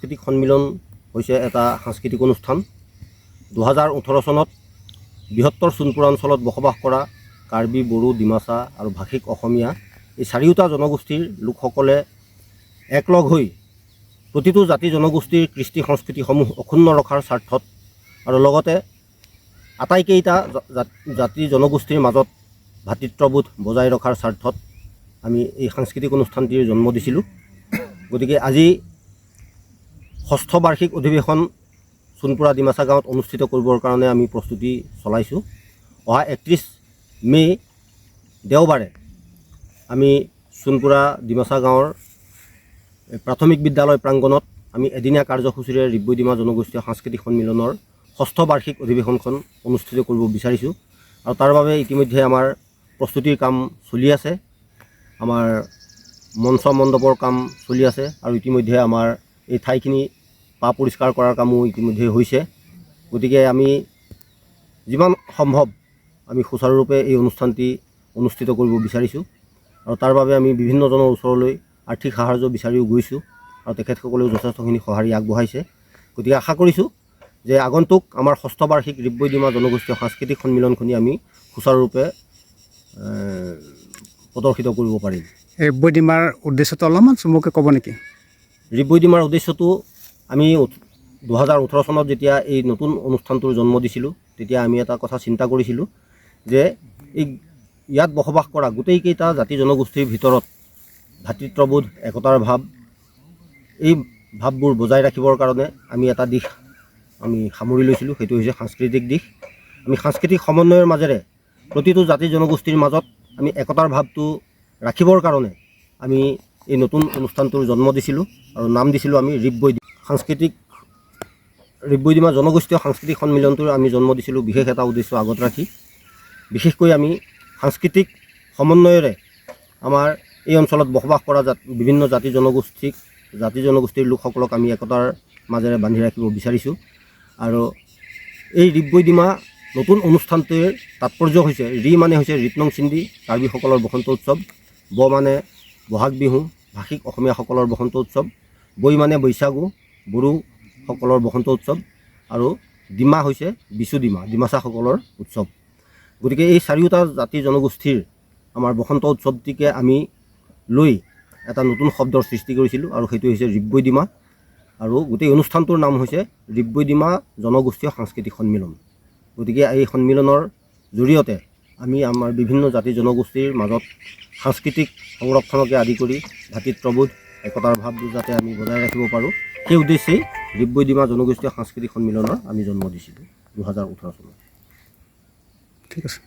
সাংস্কৃতিক সন্মিলন হৈছে এটা সাংস্কৃতিক অনুষ্ঠান। 2018 চনত বৃহত্তৰ সোণপুৰ অঞ্চলত বসবাস কৰা কাৰ্বি, বড়ো, ডিমাচা আৰু ভাষিক অসমীয়া এই চাৰিওটা জনগোষ্ঠীৰ লোকসকলে একলগ হৈ প্ৰতিটো জাতি জনগোষ্ঠীৰ কৃষ্টি সংস্কৃতিসমূহ অক্ষুণ্ণ ৰখাৰ স্বাৰ্থত আৰু লগতে আটাইকেইটা জাতি জনগোষ্ঠীৰ মাজত ভাতৃত্ববোধ বজাই ৰখাৰ স্বাৰ্থত আমি এই সাংস্কৃতিক অনুষ্ঠানটিৰ জন্ম দিছিলোঁ। গতিকে আজি 6ষ্ঠ বাৰ্ষিক অধিৱেশন সোণপুৰা ডিমাচা গাঁৱত অনুষ্ঠিত কৰিবৰ কাৰণে আমি প্ৰস্তুতি চলাইছোঁ। অহা 31 মে' দেওবাৰে আমি সোণপুৰা ডিমাচা গাঁৱৰ প্ৰাথমিক বিদ্যালয় প্ৰাংগণত আমি এদিনীয়া কাৰ্যসূচীৰে ৰিব্বৈ ডিমা জনগোষ্ঠীয় সাংস্কৃতিক সন্মিলনৰ 6ষ্ঠ বাৰ্ষিক অধিৱেশনখন অনুষ্ঠিত কৰিব বিচাৰিছোঁ আৰু তাৰ বাবে ইতিমধ্যে আমাৰ প্ৰস্তুতিৰ কাম চলি আছে। আমাৰ মঞ্চ মণ্ডপৰ কাম চলি আছে আৰু ইতিমধ্যে আমাৰ এই ঠাইখিনি পা পৰিষ্কাৰ কৰাৰ কামো ইতিমধ্যে হৈছে। গতিকে আমি যিমান সম্ভৱ আমি সুচাৰুৰূপে এই অনুষ্ঠানটি অনুষ্ঠিত কৰিব বিচাৰিছোঁ আৰু তাৰ বাবে আমি বিভিন্নজনৰ ওচৰলৈ আৰ্থিক সাহাৰ্য বিচাৰিও গৈছোঁ আৰু তেখেতসকলেও যথেষ্টখিনি সঁহাৰি আগবঢ়াইছে। গতিকে আশা কৰিছোঁ যে আগন্তুক আমাৰ 6ষ্ঠ বাৰ্ষিক ৰিব্বৈ ডিমা জনগোষ্ঠীয় সাংস্কৃতিক সন্মিলনখনি আমি সুচাৰুৰূপে প্ৰদৰ্শিত কৰিব পাৰিম। ৰিব্বৈ ডিমাৰ উদ্দেশ্যটো অলপমান চমুকৈ ক'ব নেকি? ৰিব্বৈ ডিমাৰ উদ্দেশ্যটো আমি 2018 চনত যেতিয়া এই নতুন অনুষ্ঠানটোৰ জন্ম দিছিলোঁ তেতিয়া আমি এটা কথা চিন্তা কৰিছিলোঁ যে এই ইয়াত বসবাস কৰা গোটেইকেইটা জাতি জনগোষ্ঠীৰ ভিতৰত ভাতৃত্ববোধ একতাৰ ভাৱ এই ভাৱবোৰ বজাই ৰাখিবৰ কাৰণে আমি এটা দিশ আমি সামৰি লৈছিলোঁ, সেইটো হৈছে সাংস্কৃতিক দিশ। আমি সাংস্কৃতিক সমন্বয়ৰ মাজেৰে প্ৰতিটো জাতি জনগোষ্ঠীৰ মাজত আমি একতাৰ ভাৱটো ৰাখিবৰ কাৰণে আমি এই নতুন অনুষ্ঠানটোৰ জন্ম দিছিলোঁ আৰু নাম দিছিলোঁ আমি ৰিব্বৈ ডিমা জনগোষ্ঠীয় সাংস্কৃতিক সন্মিলনটোৰ আমি জন্ম দিছিলোঁ বিশেষ এটা উদ্দেশ্য আগত ৰাখি। বিশেষকৈ আমি সাংস্কৃতিক সমন্বয়েৰে আমাৰ এই অঞ্চলত বসবাস কৰা বিভিন্ন জাতি জনগোষ্ঠীৰ লোকসকলক আমি একতাৰ মাজেৰে বান্ধি ৰাখিব বিচাৰিছোঁ। আৰু এই ৰিব্বৈ ডিমা নতুন অনুষ্ঠানটোৰ তাৎপৰ্য হৈছে মানে হৈছে ৰিতনং চিন্দি কাৰ্বিসকলৰ বসন্ত উৎসৱ, মানে বহাগ বিহু ভাষিক অসমীয়াসকলৰ বসন্ত উৎসৱ, বৈ মানে বৈশাগু বড়োসকলৰ বসন্ত উৎসৱ আৰু ডিমা হৈছে বিচু ডিমাচাসকলৰ উৎসৱ। গতিকে এই চাৰিওটা জাতি জনগোষ্ঠীৰ আমাৰ বসন্ত উৎসৱটিকে আমি লৈ এটা নতুন শব্দৰ সৃষ্টি কৰিছিলোঁ আৰু সেইটো হৈছে ৰিব্বৈ ডিমা আৰু গোটেই অনুষ্ঠানটোৰ নাম হৈছে ৰিব্বৈ ডিমা জনগোষ্ঠীয় সাংস্কৃতিক সন্মিলন। গতিকে এই সন্মিলনৰ জৰিয়তে আমি আমাৰ বিভিন্ন জাতি জনগোষ্ঠীৰ মাজত সাংস্কৃতিক সংৰক্ষণকে আদি কৰি ভাতৃত্ববোধ একতাৰ ভাৱবোৰ যাতে আমি বজাই ৰাখিব পাৰোঁ সেই উদ্দেশ্যেই ৰিব্বৈ ডিমা জনগোষ্ঠীয় সাংস্কৃতিক সন্মিলনৰ আমি জন্ম দিছিলোঁ 2018 চনত। ঠিক আছে।